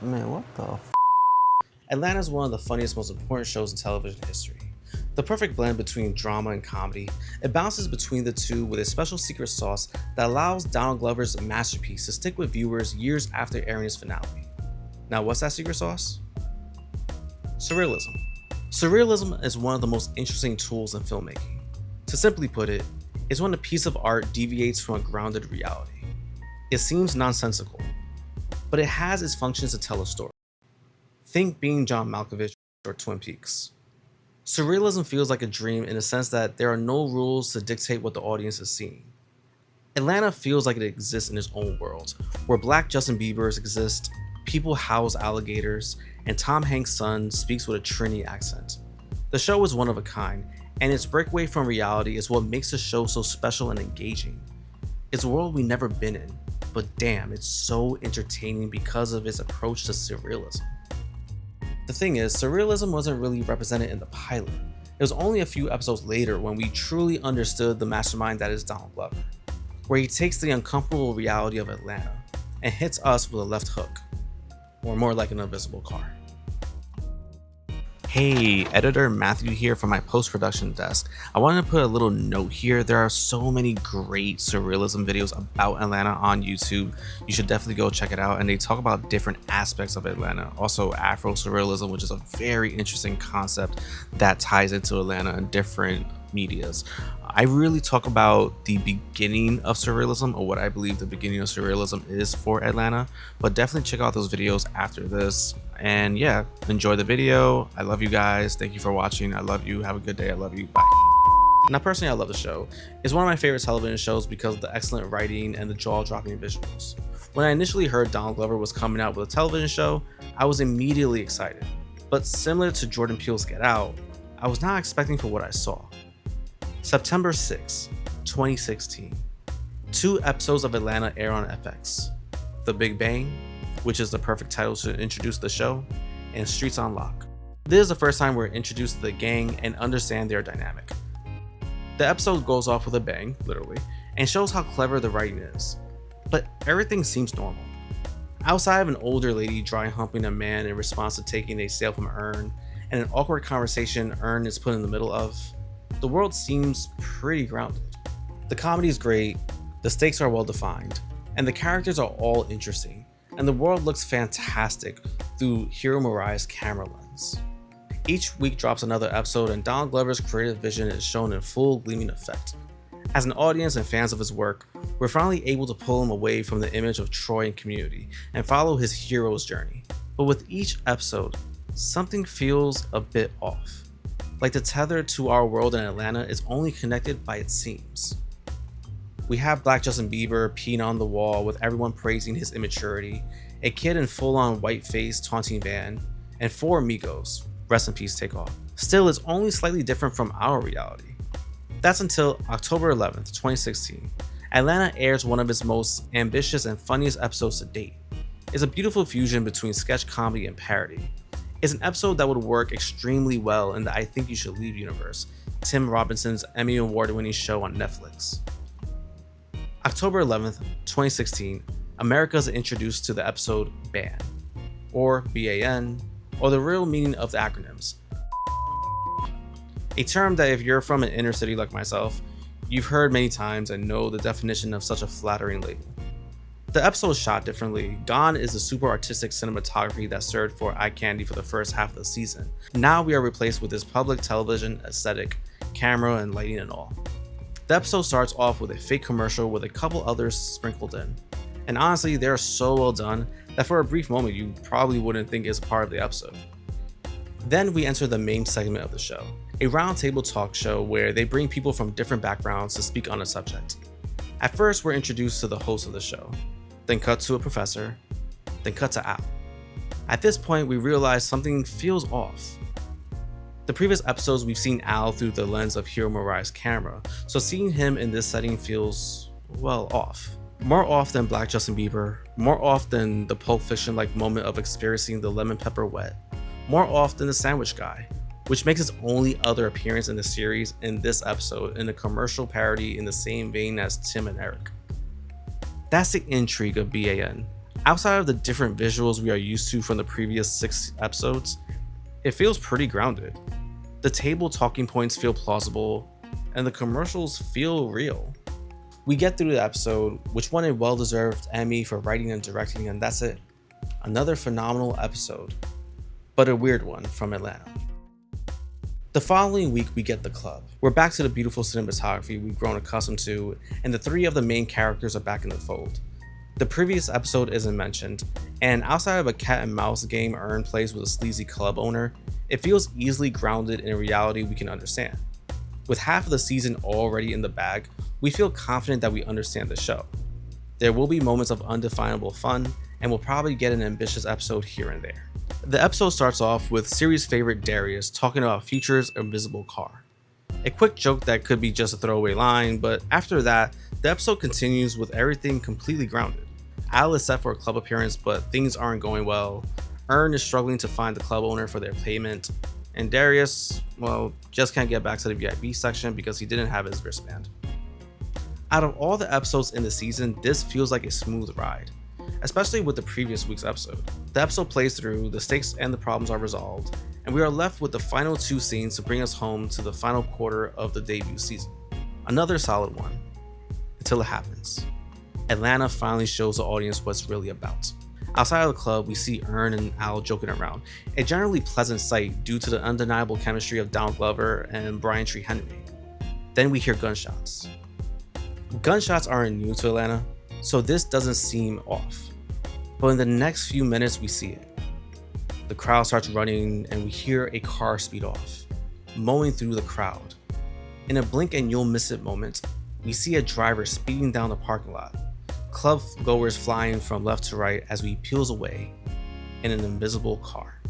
Man, what the f? Atlanta is one of the funniest, most important shows in television history. The perfect blend between drama and comedy, it bounces between the two with a special secret sauce that allows Donald Glover's masterpiece to stick with viewers years after airing its finale. Now, what's that secret sauce? Surrealism. Surrealism is one of the most interesting tools in filmmaking. To simply put it, it's when a piece of art deviates from a grounded reality. It seems nonsensical, but it has its functions to tell a story. Think Being John Malkovich or Twin Peaks. Surrealism feels like a dream in the sense that there are no rules to dictate what the audience is seeing. Atlanta feels like it exists in its own world, where black Justin Biebers exist, people house alligators, and Tom Hanks' son speaks with a Trini accent. The show is one of a kind, and its breakaway from reality is what makes the show so special and engaging. It's a world we've never been in, but damn, it's so entertaining because of its approach to surrealism. The thing is, surrealism wasn't really represented in the pilot. It was only a few episodes later when we truly understood the mastermind that is Donald Glover, where he takes the uncomfortable reality of Atlanta and hits us with a left hook, or more like an invisible car. Hey, editor Matthew here from my post-production desk. I wanted to put a little note here. There are so many great surrealism videos about Atlanta on YouTube. You should definitely go check it out. And they talk about different aspects of Atlanta. Also Afro surrealism, which is a very interesting concept that ties into Atlanta and different medias. I really talk about the beginning of surrealism, or what I believe the beginning of surrealism is for Atlanta, but definitely check out those videos after this. And yeah, enjoy the video. I love you guys. Thank you for watching. I love you. Have a good day. I love you. Bye. Now, personally, I love the show. It's one of my favorite television shows because of the excellent writing and the jaw-dropping visuals. When I initially heard Donald Glover was coming out with a television show, I was immediately excited. But similar to Jordan Peele's Get Out, I was not expecting for what I saw. September 6, 2016. 2 episodes of Atlanta air on FX. The Big Bang, which is the perfect title to introduce the show, and Streets on Lock. This is the first time we're introduced to the gang and understand their dynamic. The episode goes off with a bang, literally, and shows how clever the writing is. But everything seems normal. Outside of an older lady dry humping a man in response to taking a sale from Earn, and an awkward conversation Earn is put in the middle of, the world seems pretty grounded. The comedy is great, the stakes are well defined, and the characters are all interesting, and the world looks fantastic through Hiro Murai's camera lens. Each week drops another episode, and Donald Glover's creative vision is shown in full gleaming effect. As an audience and fans of his work, we're finally able to pull him away from the image of Troy and Community and follow his hero's journey. But with each episode, something feels a bit off. Like the tether to our world in Atlanta is only connected by its seams. We have black Justin Bieber peeing on the wall with everyone praising his immaturity, a kid in full-on white face taunting Van, and 4 amigos, rest in peace Takeoff. Still, it's only slightly different from our reality. That's until October 11th, 2016. Atlanta airs one of its most ambitious and funniest episodes to date. It's a beautiful fusion between sketch comedy and parody. It's an episode that would work extremely well in the I Think You Should Leave universe, Tim Robinson's Emmy Award-winning show on Netflix. October 11th, 2016, America is introduced to the episode BAN, or BAN, or the real meaning of the acronyms. A term that if you're from an inner city like myself, you've heard many times and know the definition of such a flattering label. The episode is shot differently. Gone is the super artistic cinematography that served for eye candy for the first half of the season. Now we are replaced with this public television aesthetic, camera and lighting and all. The episode starts off with a fake commercial with a couple others sprinkled in. And honestly, they're so well done that for a brief moment you probably wouldn't think it's part of the episode. Then we enter the main segment of the show, a roundtable talk show where they bring people from different backgrounds to speak on a subject. At first, we're introduced to the host of the show, then cut to a professor, then cut to Al. At this point, we realize something feels off. The previous episodes, we've seen Al through the lens of Hiro Murai's camera, so seeing him in this setting feels, well, off. More off than black Justin Bieber, more off than the Pulp Fiction-like moment of experiencing the lemon pepper wet, more off than the sandwich guy, which makes its only other appearance in the series in this episode in a commercial parody in the same vein as Tim and Eric. That's the intrigue of BAN. Outside of the different visuals we are used to from the previous 6 episodes, it feels pretty grounded. The table talking points feel plausible, and the commercials feel real. We get through the episode, which won a well-deserved Emmy for writing and directing, and that's it. Another phenomenal episode, but a weird one from Atlanta. The following week, we get the club. We're back to the beautiful cinematography we've grown accustomed to, and the 3 of the main characters are back in the fold. The previous episode isn't mentioned, and outside of a cat and mouse game Earn plays with a sleazy club owner, it feels easily grounded in a reality we can understand. With half of the season already in the bag, we feel confident that we understand the show. There will be moments of undefinable fun, and we'll probably get an ambitious episode here and there. The episode starts off with series favorite Darius talking about Future's invisible car. A quick joke that could be just a throwaway line, but after that, the episode continues with everything completely grounded. Al is set for a club appearance, but things aren't going well. Earn is struggling to find the club owner for their payment, and Darius, well, just can't get back to the VIP section because he didn't have his wristband. Out of all the episodes in the season, this feels like a smooth ride, especially with the previous week's episode. The episode plays through, the stakes and the problems are resolved, and we are left with the final 2 scenes to bring us home to the final quarter of the debut season. Another solid one, until it happens. Atlanta finally shows the audience what it's really about. Outside of the club, we see Earn and Al joking around, a generally pleasant sight due to the undeniable chemistry of Donald Glover and Brian Tree Henry. Then we hear gunshots. Gunshots aren't new to Atlanta, so this doesn't seem off. But in the next few minutes, we see it. The crowd starts running and we hear a car speed off, mowing through the crowd. In a blink and you'll miss it moment, we see a driver speeding down the parking lot. Club goers flying from left to right as he peels away in an invisible car.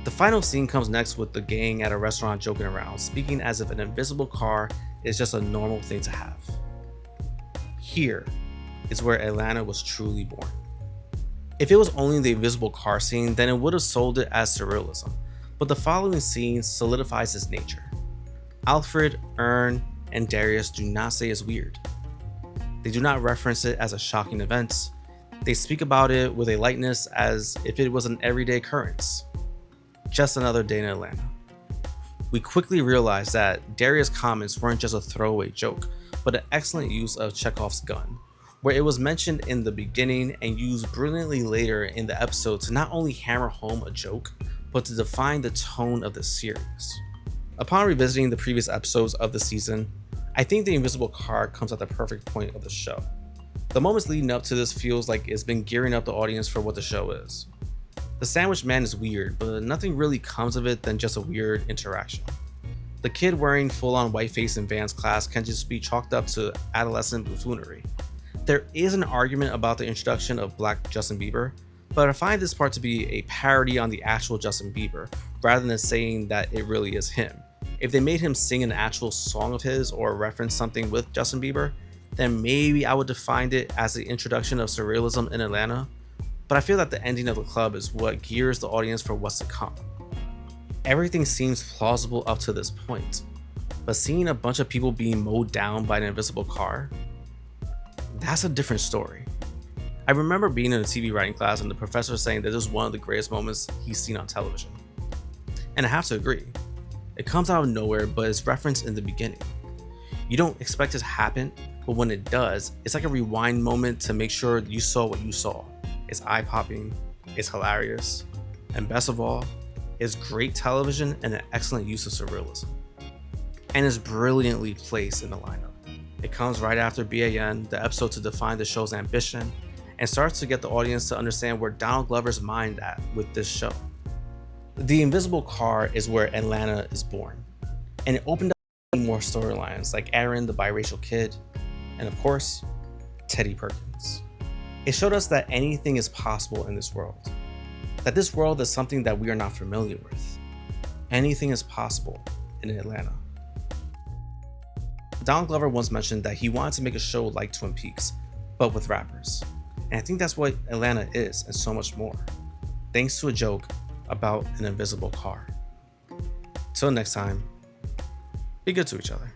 The final scene comes next with the gang at a restaurant joking around, speaking as if an invisible car is just a normal thing to have. Here is where Atlanta was truly born. If it was only the invisible car scene, then it would have sold it as surrealism, but the following scene solidifies its nature. Alfred, Earn, and Darius do not say it's weird. They do not reference it as a shocking event. They speak about it with a lightness as if it was an everyday occurrence. Just another day in Atlanta. We quickly realize that Darius' comments weren't just a throwaway joke, but an excellent use of Chekhov's gun, where it was mentioned in the beginning and used brilliantly later in the episode to not only hammer home a joke, but to define the tone of the series. Upon revisiting the previous episodes of the season, I think the invisible car comes at the perfect point of the show. The moments leading up to this feels like it's been gearing up the audience for what the show is. The sandwich man is weird, but nothing really comes of it than just a weird interaction. The kid wearing full-on whiteface in Van's class can just be chalked up to adolescent buffoonery. There is an argument about the introduction of Black Justin Bieber, but I find this part to be a parody on the actual Justin Bieber, rather than saying that it really is him. If they made him sing an actual song of his or reference something with Justin Bieber, then maybe I would define it as the introduction of surrealism in Atlanta, but I feel that the ending of the club is what gears the audience for what's to come. Everything seems plausible up to this point, but seeing a bunch of people being mowed down by an invisible car, that's a different story. I remember being in a TV writing class and the professor saying that this was one of the greatest moments he's seen on television. And I have to agree. It comes out of nowhere, but it's referenced in the beginning. You don't expect it to happen, but when it does, it's like a rewind moment to make sure you saw what you saw. It's eye-popping, it's hilarious, and best of all, it's great television and an excellent use of surrealism. And is brilliantly placed in the lineup. It comes right after BAN, the episode to define the show's ambition, and starts to get the audience to understand where Donald Glover's mind at with this show. The invisible car is where Atlanta is born, and it opened up more storylines like Aaron the biracial kid, and of course, Teddy Perkins. It showed us that anything is possible in this world, that this world is something that we are not familiar with. Anything is possible in Atlanta. Donald Glover once mentioned that he wanted to make a show like Twin Peaks, but with rappers. And I think that's what Atlanta is and so much more, thanks to a joke about an invisible car. Till next time, be good to each other.